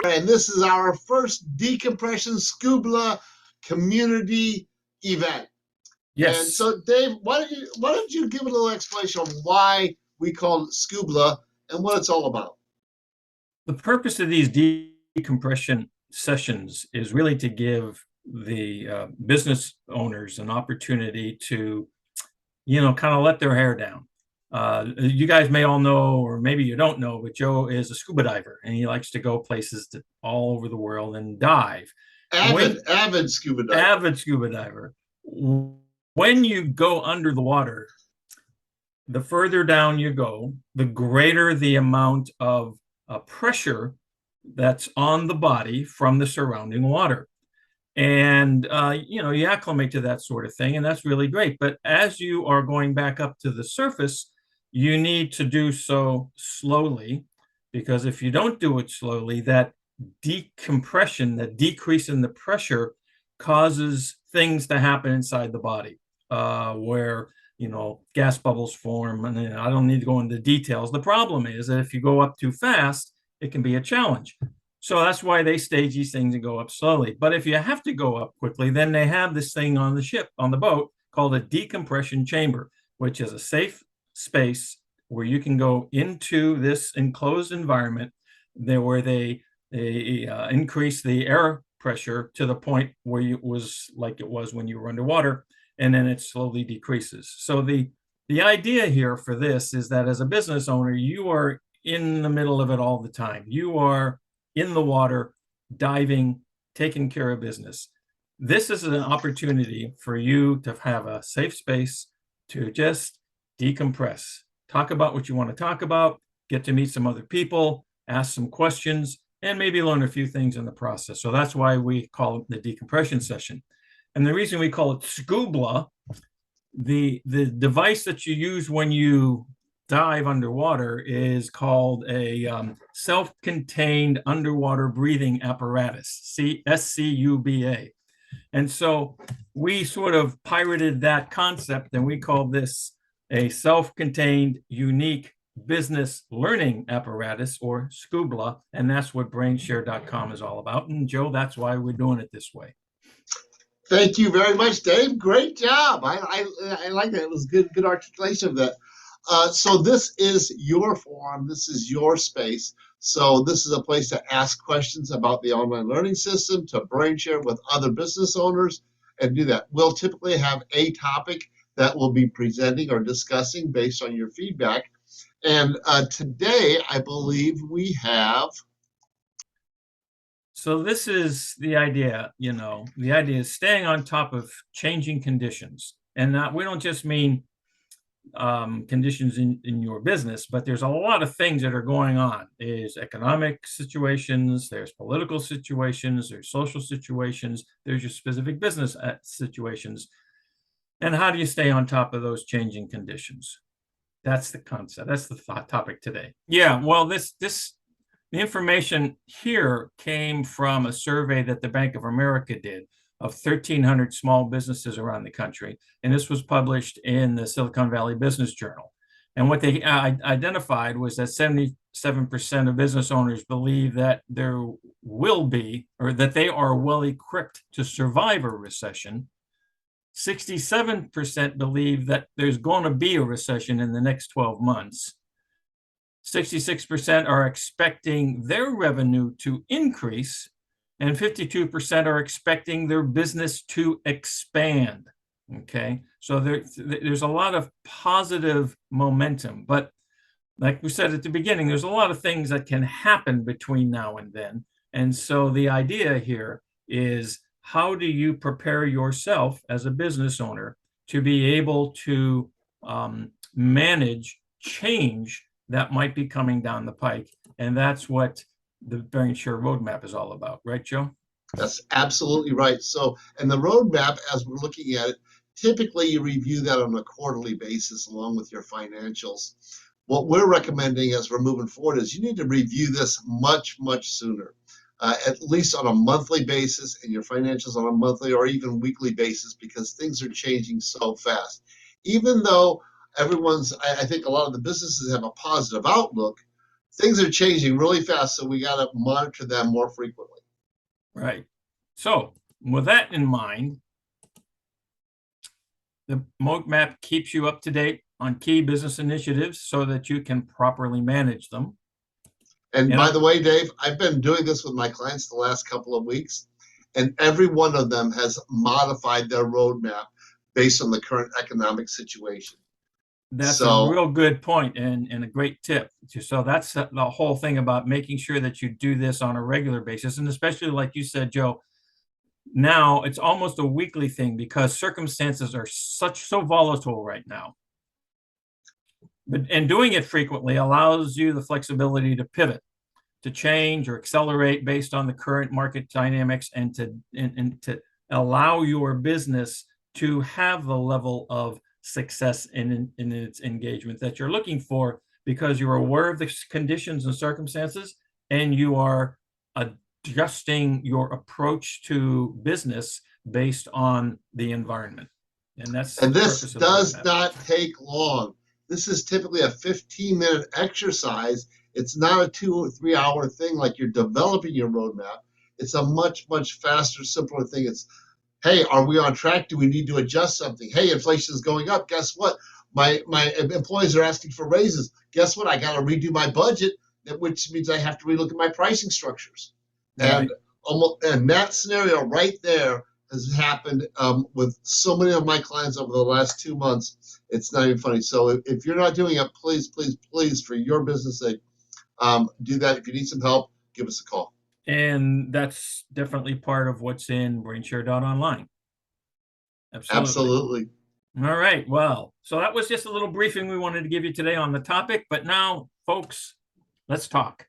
And this is our first decompression SCUBLA community event. Yes. And so, Dave, why don't you give a little explanation on why we call it SCUBLA and what it's all about? The purpose of these decompression sessions is really to give the business owners an opportunity to, kind of let their hair down. You guys may all know, or maybe you don't know, but Joe is a scuba diver, and he likes to go places all over the world and dive. Avid scuba diver. Avid scuba diver. When you go under the water, the further down you go, the greater the amount of pressure that's on the body from the surrounding water. And, you acclimate to that sort of thing, and that's really great. But as you are going back up to the surface, you need to do so slowly, because if you don't do it slowly, that decompression, that decrease in the pressure, causes things to happen inside the body, where gas bubbles form. And I don't need to go into details. The problem is that if you go up too fast, it can be a challenge. So that's why they stage these things and go up slowly. But if you have to go up quickly, then they have this thing on the ship, on the boat, called a decompression chamber, which is a safe space where you can go into this enclosed environment there, where they increase the air pressure to the point where it was like it was when you were underwater, and then it slowly decreases. So the idea here for this is that as a business owner, you are in the middle of it all the time. You are in the water, diving, taking care of business. This is an opportunity for you to have a safe space to just decompress, talk about what you want to talk about, get to meet some other people, ask some questions, and maybe learn a few things in the process. So that's why we call it the decompression session. And the reason we call it SCUBLA, the device that you use when you dive underwater is called a self-contained underwater breathing apparatus, SCUBA. And so we sort of pirated that concept, and we call this a self-contained unique business learning apparatus, or SCUBLA, and that's what brainSHARE.com is all about. And Joe, that's why we're doing it this way. Thank you very much, Dave. Great job. I like that. It was good articulation of that. So this is your forum. This is your space. So this is a place to ask questions about the online learning system, to brainshare with other business owners, and do that. We'll typically have a topic that we'll be presenting or discussing based on your feedback. And today, I believe we have... So this is the idea, the idea is staying on top of changing conditions. And we don't just mean conditions in your business, but there's a lot of things that are going on. There's economic situations, there's political situations, there's social situations, there's your specific business situations. And how do you stay on top of those changing conditions? That's the concept. That's the topic today. Yeah, well, the information here came from a survey that the Bank of America did of 1,300 small businesses around the country. And this was published in the Silicon Valley Business Journal. And what they identified was that 77% of business owners believe that there will be, or that they are well equipped to survive a recession. 67% believe that there's going to be a recession in the next 12 months. 66% are expecting their revenue to increase, and 52% are expecting their business to expand. Okay, so there's a lot of positive momentum, but like we said at the beginning, there's a lot of things that can happen between now and then. And so the idea here is, how do you prepare yourself as a business owner to be able to manage change that might be coming down the pike? And that's what the brainSHARE roadmap is all about, right, Joe? That's absolutely right. So, and the roadmap, as we're looking at it, typically you review that on a quarterly basis along with your financials. What we're recommending as we're moving forward is you need to review this much, much sooner, at least on a monthly basis, and your financials on a monthly or even weekly basis, because things are changing so fast. Even though I think a lot of the businesses have a positive outlook, things are changing really fast, so we got to monitor them more frequently. Right. So with that in mind, the roadmap keeps you up to date on key business initiatives so that you can properly manage them. And by the way, Dave, I've been doing this with my clients the last couple of weeks, and every one of them has modified their roadmap based on the current economic situation. That's a real good point and a great tip. So that's the whole thing about making sure that you do this on a regular basis. And especially like you said, Joe, now it's almost a weekly thing because circumstances are so volatile right now. And doing it frequently allows you the flexibility to pivot, to change or accelerate based on the current market dynamics, and to allow your business to have the level of success in its engagement that you're looking for, because you're aware of the conditions and circumstances and you are adjusting your approach to business based on the environment. And this does not take long. This is typically a 15-minute exercise. It's not a 2 or 3 hour thing like you're developing your roadmap. It's a much, much faster, simpler thing. It's, hey, are we on track? Do we need to adjust something? Hey, inflation is going up. Guess what? My employees are asking for raises. Guess what? I got to redo my budget, which means I have to relook at my pricing structures. Right. And that scenario right there has happened with so many of my clients over the last 2 months. It's not even funny. So if you're not doing it, please, please, please, for your business sake, do that. If you need some help, give us a call. And that's definitely part of what's in brainSHARE.Online. Absolutely. Absolutely. All right. Well, so that was just a little briefing we wanted to give you today on the topic. But now, folks, let's talk.